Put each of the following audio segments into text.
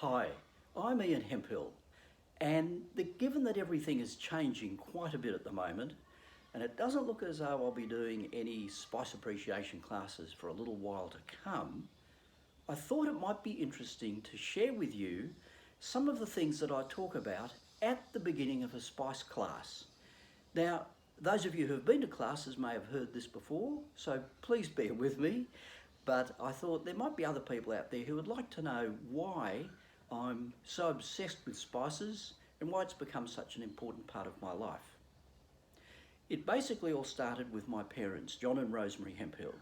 Hi, I'm Ian Hemphill, and given that everything is changing quite a bit at the moment, and it doesn't look as though I'll be doing any spice appreciation classes for a little while to come, I thought it might be interesting to share with you some of the things that I talk about at the beginning of a spice class. Now, those of you who have been to classes may have heard this before, so please bear with me, but I thought there might be other people out there who would like to know why I'm so obsessed with spices and why it's become such an important part of my life. It basically all started with my parents, John and Rosemary Hemphill,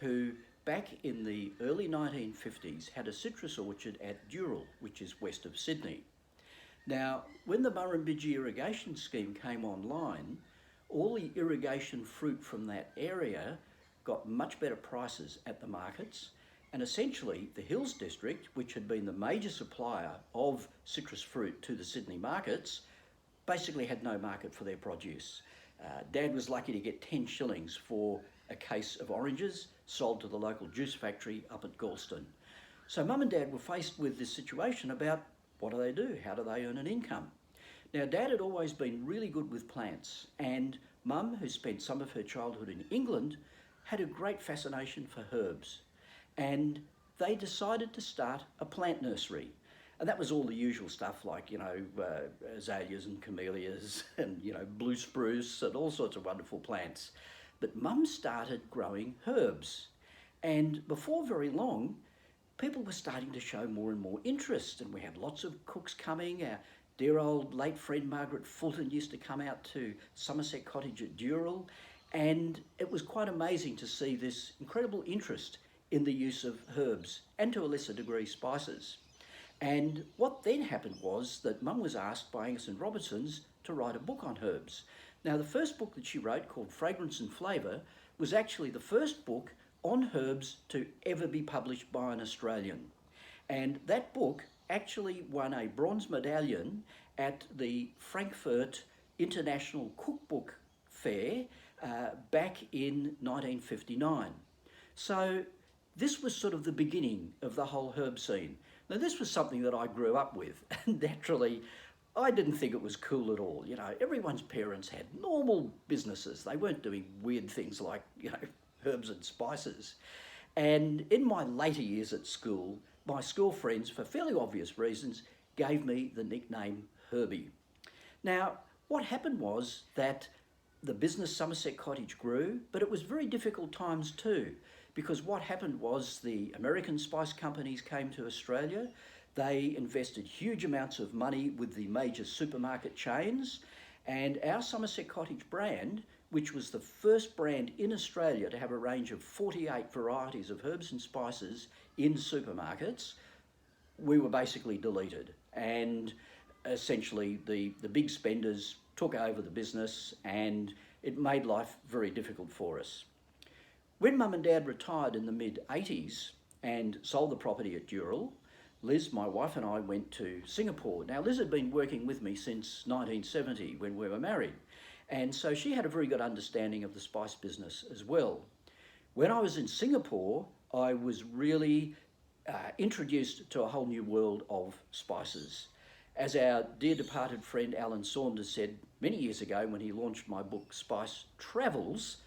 who back in the early 1950s had a citrus orchard at Dural, which is west of Sydney. Now, when the Murrumbidgee irrigation scheme came online, all the irrigation fruit from that area got much better prices at the markets, and essentially the Hills District, which had been the major supplier of citrus fruit to the Sydney markets, basically had no market for their produce. Dad was lucky to get 10 shillings for a case of oranges sold to the local juice factory up at Galston. So Mum and Dad were faced with this situation about what do? How do they earn an income? Now, Dad had always been really good with plants, and Mum, who spent some of her childhood in England, had a great fascination for herbs. And they decided to start a plant nursery. And that was all the usual stuff like, azaleas and camellias and, blue spruce and all sorts of wonderful plants. But Mum started growing herbs. And before very long, people were starting to show more and more interest, and we had lots of cooks coming. Our dear old late friend Margaret Fulton used to come out to Somerset Cottage at Dural, and it was quite amazing to see this incredible interest in the use of herbs and to a lesser degree spices. And what then happened was that Mum was asked by Angus and Robertson's to write a book on herbs. Now, the first book that she wrote, called Fragrance and Flavour, was actually the first book on herbs to ever be published by an Australian. And that book actually won a bronze medallion at the Frankfurt International Cookbook Fair back in 1959. So this was sort of the beginning of the whole herb scene. Now, this was something that I grew up with, and naturally I didn't think it was cool at all. Everyone's parents had normal businesses. They weren't doing weird things like, herbs and spices. And in my later years at school, my school friends, for fairly obvious reasons, gave me the nickname Herbie. Now, what happened was that the business Somerset Cottage grew, but it was very difficult times too, because what happened was the American spice companies came to Australia. They invested huge amounts of money with the major supermarket chains, and our Somerset Cottage brand, which was the first brand in Australia to have a range of 48 varieties of herbs and spices in supermarkets, we were basically deleted. And essentially the big spenders took over the business, and it made life very difficult for us. When Mum and Dad retired in the mid-80s and sold the property at Dural, Liz, my wife, and I went to Singapore. Now, Liz had been working with me since 1970 when we were married, and so she had a very good understanding of the spice business as well. When I was in Singapore, I was really introduced to a whole new world of spices. As our dear departed friend Alan Saunders said many years ago when he launched my book Spice Travels,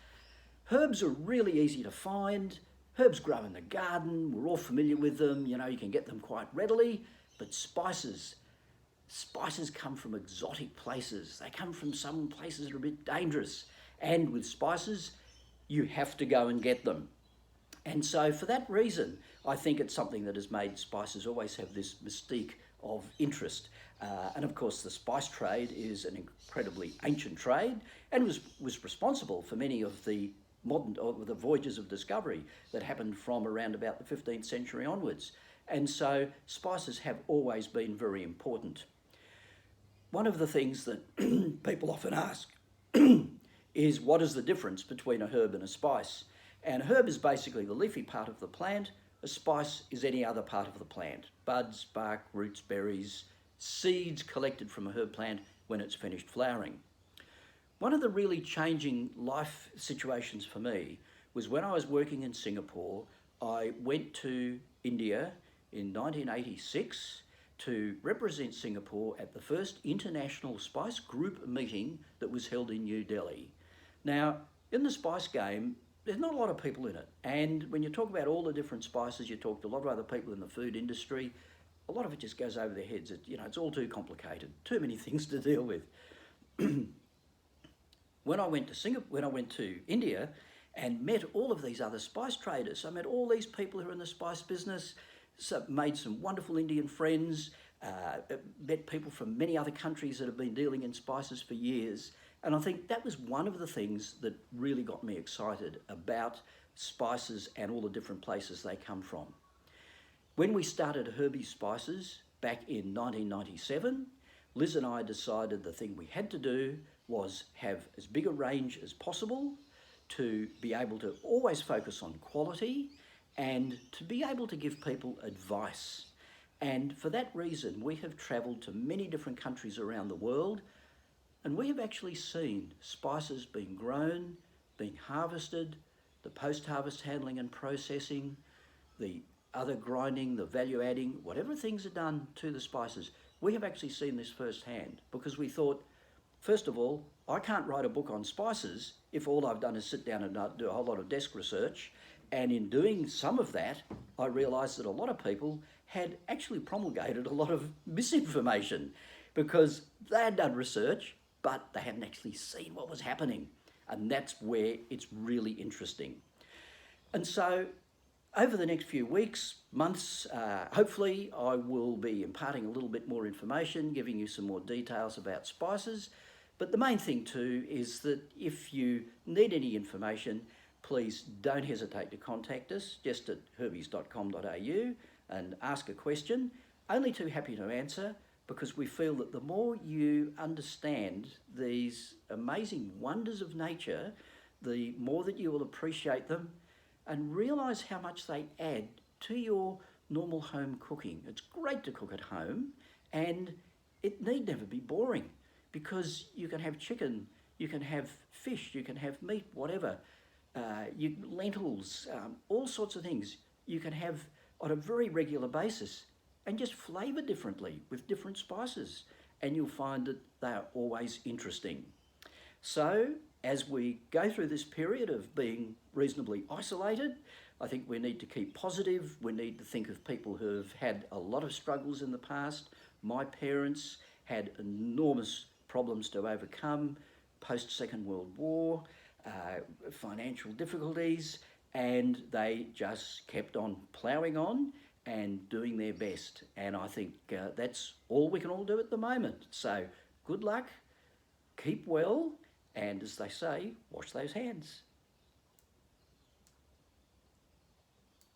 herbs are really easy to find. Herbs grow in the garden, we're all familiar with them, you can get them quite readily, but spices come from exotic places. They come from some places that are a bit dangerous. And with spices, you have to go and get them. And so for that reason, I think it's something that has made spices always have this mystique of interest. And of course, the spice trade is an incredibly ancient trade and was responsible for many of the the voyages of discovery that happened from around about the 15th century onwards. And so spices have always been very important. One of the things that people often ask is, what is the difference between a herb and a spice? And a herb is basically the leafy part of the plant. A spice is any other part of the plant: buds, bark, roots, berries, seeds collected from a herb plant when it's finished flowering. One of the really changing life situations for me was when I was working in Singapore. I went to India in 1986 to represent Singapore at the first International Spice Group meeting that was held in New Delhi. Now, in the spice game, there's not a lot of people in it. And when you talk about all the different spices, you talk to a lot of other people in the food industry, a lot of it just goes over their heads. It's all too complicated, too many things to deal with. When I went to India and met all of these other spice traders, I met all these people who are in the spice business, so made some wonderful Indian friends, met people from many other countries that have been dealing in spices for years. And I think that was one of the things that really got me excited about spices and all the different places they come from. When we started Herbie Spices back in 1997, Liz and I decided the thing we had to do was have as big a range as possible to be able to always focus on quality and to be able to give people advice. And for that reason, we have travelled to many different countries around the world, and we have actually seen spices being grown, being harvested, the post-harvest handling and processing, the other grinding, the value adding, whatever things are done to the spices. We have actually seen this firsthand because we thought, first of all, I can't write a book on spices if all I've done is sit down and do a whole lot of desk research. And in doing some of that, I realised that a lot of people had actually promulgated a lot of misinformation because they had done research, but they hadn't actually seen what was happening. And that's where it's really interesting. And so over the next few weeks, months, hopefully I will be imparting a little bit more information, giving you some more details about spices. But the main thing too is that if you need any information, please don't hesitate to contact us just at herbies.com.au and ask a question. Only too happy to answer, because we feel that the more you understand these amazing wonders of nature, the more that you will appreciate them and realise how much they add to your normal home cooking. It's great to cook at home, and it need never be boring, because you can have chicken, you can have fish, you can have meat, whatever, lentils, all sorts of things you can have on a very regular basis and just flavour differently with different spices, and you'll find that they are always interesting. So as we go through this period of being reasonably isolated, I think we need to keep positive. We need to think of people who have had a lot of struggles in the past. My parents had enormous problems to overcome post-Second World War, financial difficulties, and they just kept on ploughing on and doing their best. And I think that's all we can all do at the moment. So good luck, keep well, and as they say, wash those hands.